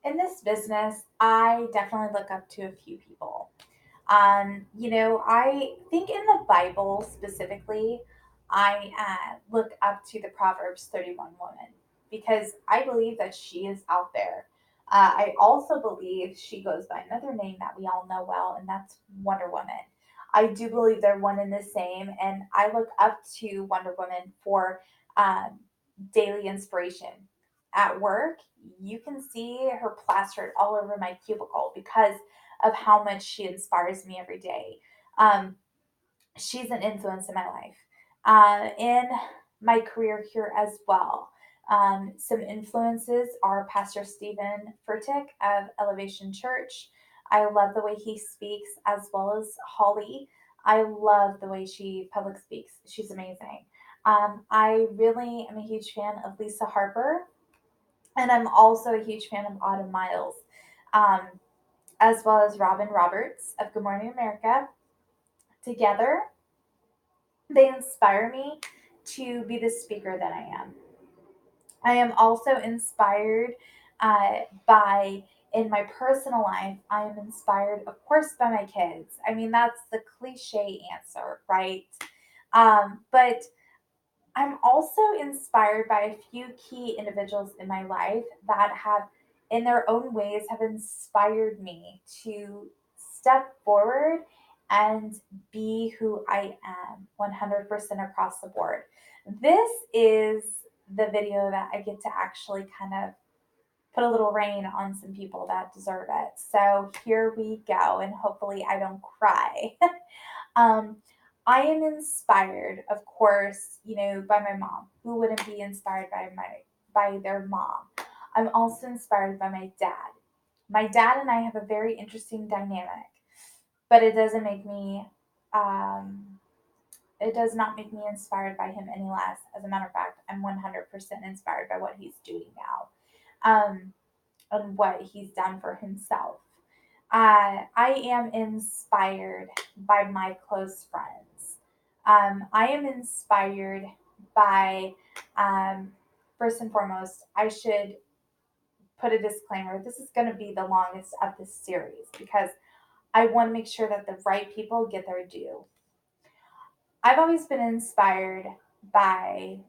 In this business, I definitely look up to a few people. I think in the Bible specifically, I look up to the Proverbs 31 woman because I believe that she is out there. I also believe she goes by another name that we all know well, and that's Wonder Woman. I do believe they're one and the same, and I look up to Wonder Woman for um, daily inspiration. At work, you can see her plastered all over my cubicle because of how much she inspires me every day. Um, she's an influence in my life, in my career here as well. Some influences are Pastor Stephen Furtick of Elevation Church. I love the way he speaks, as well as Holly. I love the way she public speaks. She's amazing. I really am a huge fan of Lisa Harper, and I'm also a huge fan of Autumn Miles, um, as well as Robin Roberts of Good Morning America. Together, they inspire me to be the speaker that I am. I am also inspired by, in my personal life, I am inspired, of course, by my kids. I mean, that's the cliche answer, right? But I'm also inspired by a few key individuals in my life that have, in their own ways, have inspired me to step forward and be who I am 100% across the board. This is the video that I get to actually kind of put a little rain on some people that deserve it. So here we go, and hopefully I don't cry. Um, I am inspired, of course, by my mom. Who wouldn't be inspired by their mom? I'm also inspired by my dad. My dad and I have a very interesting dynamic, but um, it does not make me inspired by him any less. As a matter of fact, I'm 100% inspired by what he's doing now, and what he's done for himself. I am inspired by my close friends. I am inspired by, um, first and foremost, I should put a disclaimer. This is going to be the longest of this series because I want to make sure that the right people get their due. I've always been inspired by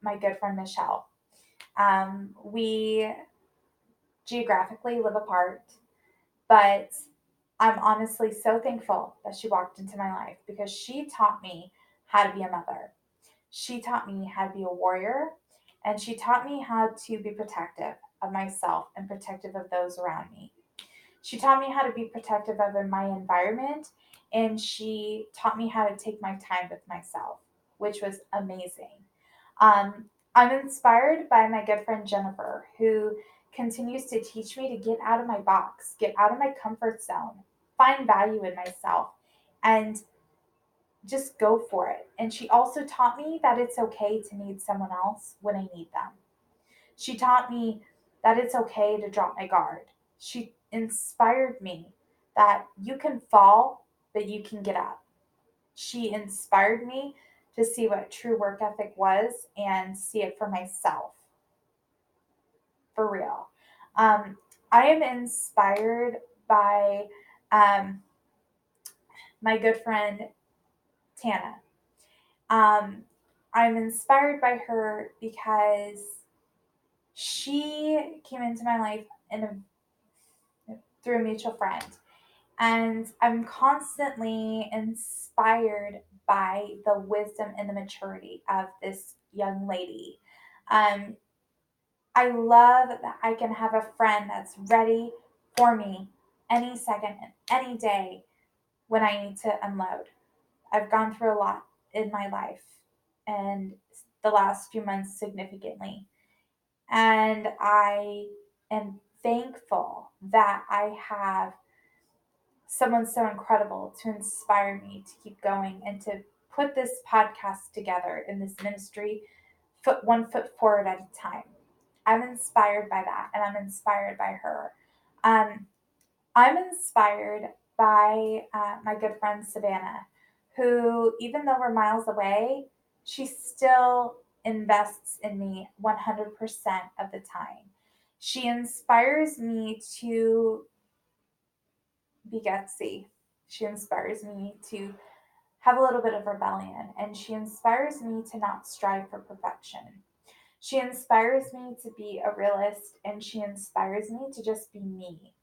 my good friend Michelle. We geographically live apart, but I'm honestly so thankful that she walked into my life because she taught me how to be a mother. She taught me how to be a warrior, and she taught me how to be protective of myself and protective of those around me. She taught me how to be protective of my environment, and she taught me how to take my time with myself, which was amazing. I'm inspired by my good friend Jennifer, who continues to teach me to get out of my box, get out of my comfort zone, find value in myself, and just go for it. And she also taught me that it's okay to need someone else when I need them. She taught me that it's okay to drop my guard. She inspired me that you can fall, but you can get up. She inspired me to see what true work ethic was and see it for myself, for real. Um, I am inspired by, um, my good friend Tana. Um, I'm inspired by her because she came into my life through a mutual friend. And I'm constantly inspired by the wisdom and the maturity of this young lady. Um, I love that I can have a friend that's ready for me any second, any day when I need to unload. I've gone through a lot in my life and the last few months significantly. And I am thankful that I have someone so incredible to inspire me to keep going and to put this podcast together in this ministry, one foot forward at a time. I'm inspired by that, and I'm inspired by her. Um, I'm inspired by my good friend Savannah, who, even though we're miles away, she still invests in me 100% of the time. She inspires me to be gutsy. She inspires me to have a little bit of rebellion, and she inspires me to not strive for perfection. She inspires me to be a realist, and she inspires me to just be me.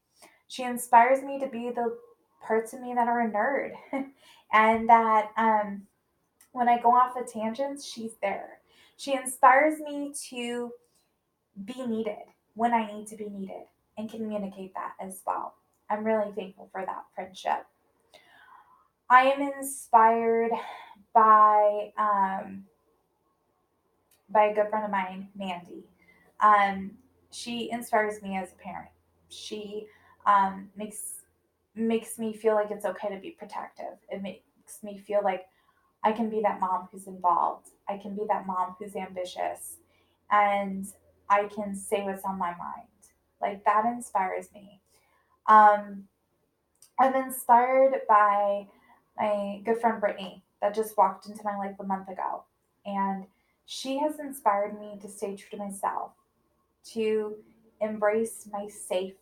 She inspires me to be the parts of me that are a nerd, and that when I go off of tangents, she's there. She inspires me to be needed when I need to be needed and communicate that as well. I'm really thankful for that friendship. I am inspired by by a good friend of mine, Mandy. Um, she inspires me as a parent. She makes me feel like it's okay to be protective. It makes me feel like I can be that mom who's involved. I can be that mom who's ambitious, and I can say what's on my mind. Like that inspires me. Um, I'm inspired by my good friend Brittany that just walked into my life a month ago. And she has inspired me to stay true to myself, to embrace my safe,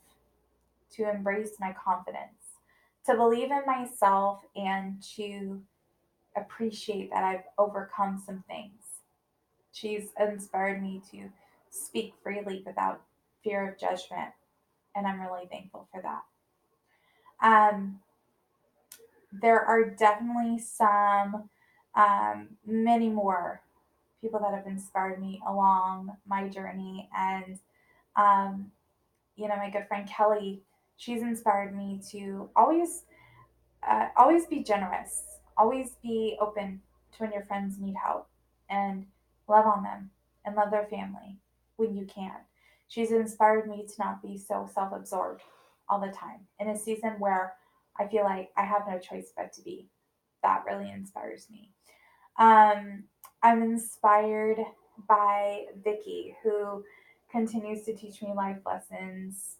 to embrace my confidence, to believe in myself, and to appreciate that I've overcome some things. She's inspired me to speak freely without fear of judgment, and I'm really thankful for that. Um, there are definitely many more people that have inspired me along my journey. And, um, my good friend Kelly, she's inspired me to always be generous, always be open to when your friends need help, and love on them and love their family when you can. She's inspired me to not be so self absorbed all the time in a season where I feel like I have no choice but to be. That really inspires me. Um, I'm inspired by Vicky, who continues to teach me life lessons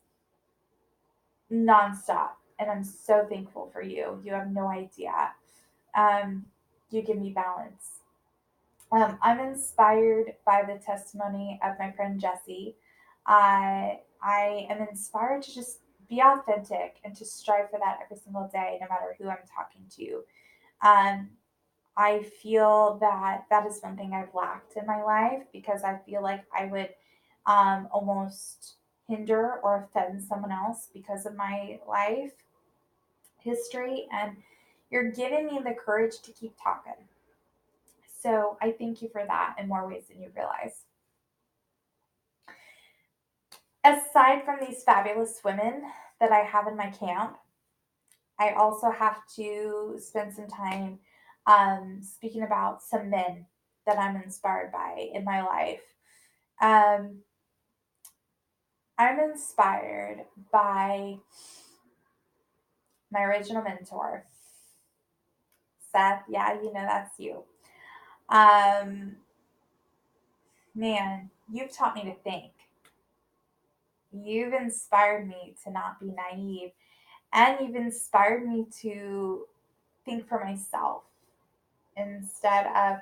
nonstop. And I'm so thankful for you. You have no idea. Um, you give me balance. I'm inspired by the testimony of my friend Jessie. I am inspired to just be authentic and to strive for that every single day, no matter who I'm talking to. Um, I feel that that is one thing I've lacked in my life because I feel like I would almost hinder or offend someone else because of my life history. And you're giving me the courage to keep talking. So I thank you for that in more ways than you realize. Aside from these fabulous women that I have in my camp, I also have to spend some time speaking about some men that I'm inspired by in my life. Um, I'm inspired by my original mentor, Seth. Yeah, that's you. Um, Man, you've taught me to think. You've inspired me to not be naive, and you've inspired me to think for myself instead of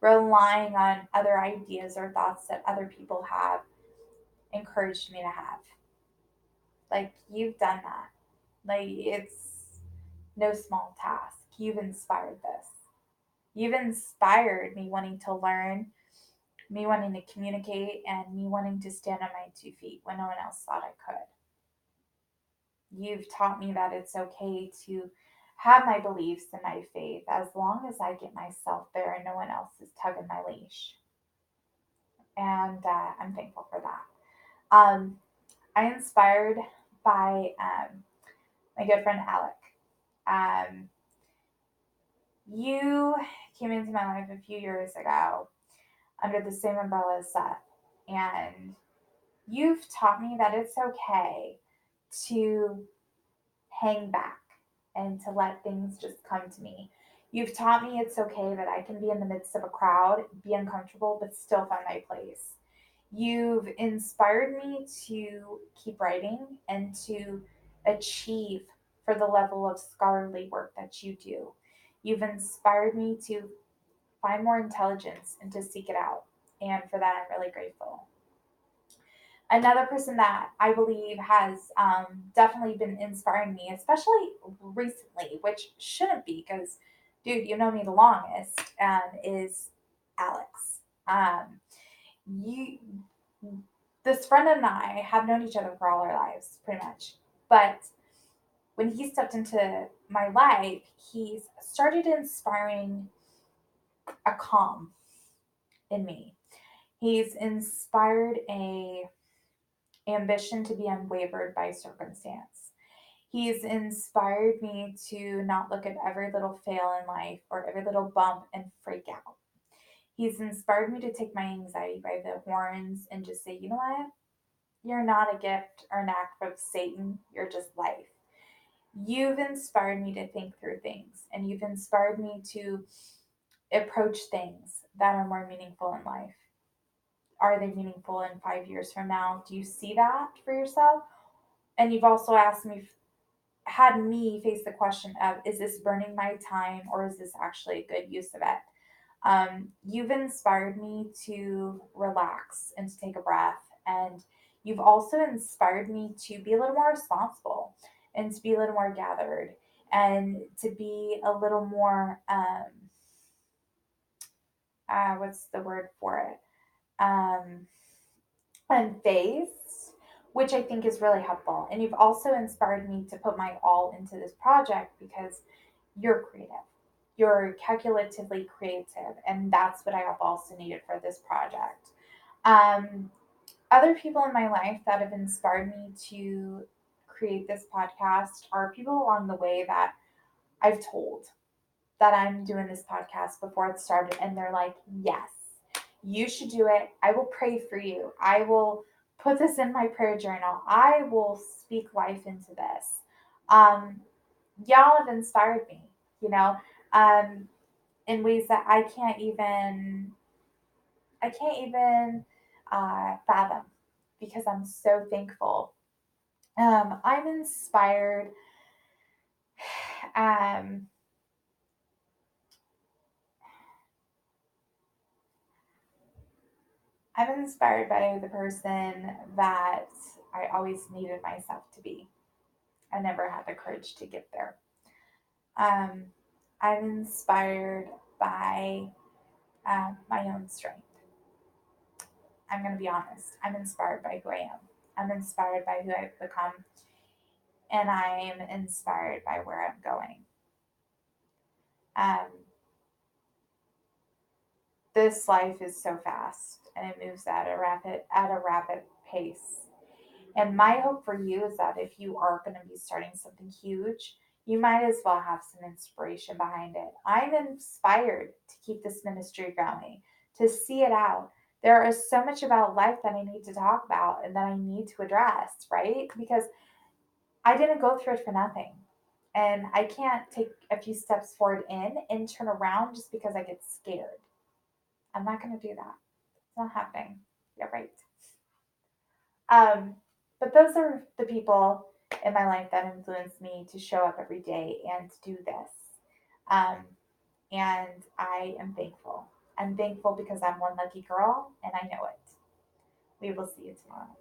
relying on other ideas or thoughts that other people have encouraged me to have. Like, you've done that. Like, it's no small task. You've inspired this. You've inspired me wanting to learn, me wanting to communicate, and me wanting to stand on my 2 feet when no one else thought I could. You've taught me that it's okay to have my beliefs and my faith as long as I get myself there and no one else is tugging my leash. And I'm thankful for that. I'm inspired by my good friend Alec. Um, you came into my life a few years ago under the same umbrella as Seth, and you've taught me that it's okay to hang back and to let things just come to me. You've taught me it's okay that I can be in the midst of a crowd, be uncomfortable, but still find my place. You've inspired me to keep writing and to achieve for the level of scholarly work that you do. You've inspired me to find more intelligence and to seek it out. And for that, I'm really grateful. Another person that I believe has definitely been inspiring me, especially recently, which shouldn't be because, dude, you know me the longest, is Alex. You, this friend and I have known each other for all our lives, pretty much. But when he stepped into my life, he started inspiring a calm in me. He's inspired a ambition to be unwavered by circumstance. He's inspired me to not look at every little fail in life or every little bump and freak out. He's inspired me to take my anxiety by the horns and just say, you know what? You're not a gift or an act of Satan. You're just life. You've inspired me to think through things, and you've inspired me to approach things that are more meaningful in life. Are they meaningful in 5 years from now? Do you see that for yourself? And you've also asked me, had me face the question of, is this burning my time or is this actually a good use of it? You've inspired me to relax and to take a breath. And you've also inspired me to be a little more responsible and to be a little more gathered and to be a little more, what's the word for it? Unfazed, which I think is really helpful. And you've also inspired me to put my all into this project because you're creative. You're calculatively creative, and that's what I have also needed for this project. Um, Other people in my life that have inspired me to create this podcast are people along the way that I've told that I'm doing this podcast before it started, and they're like, yes, you should do it. I will pray for you. I will put this in my prayer journal. I will speak life into this. Um, y'all have inspired me, you know, um, in ways that I can't even fathom because I'm so thankful. I'm inspired. Um, I'm inspired by the person that I always needed myself to be. I never had the courage to get there. Um, I'm inspired by my own strength. I'm going to be honest. I'm inspired by who I am. I'm inspired by who I've become, and I am inspired by where I'm going. Um, this life is so fast, and it moves at a rapid pace. And my hope for you is that if you are going to be starting something huge, you might as well have some inspiration behind it. I'm inspired to keep this ministry going, to see it out. There is so much about life that I need to talk about and that I need to address, right? Because I didn't go through it for nothing. And I can't take a few steps forward in and turn around just because I get scared. I'm not going to do that. It's not happening. Yeah, right. Um, but those are the people in my life that influence me to show up every day and to do this. Um, and I am thankful. I'm thankful because I'm one lucky girl and I know it. We will see you tomorrow.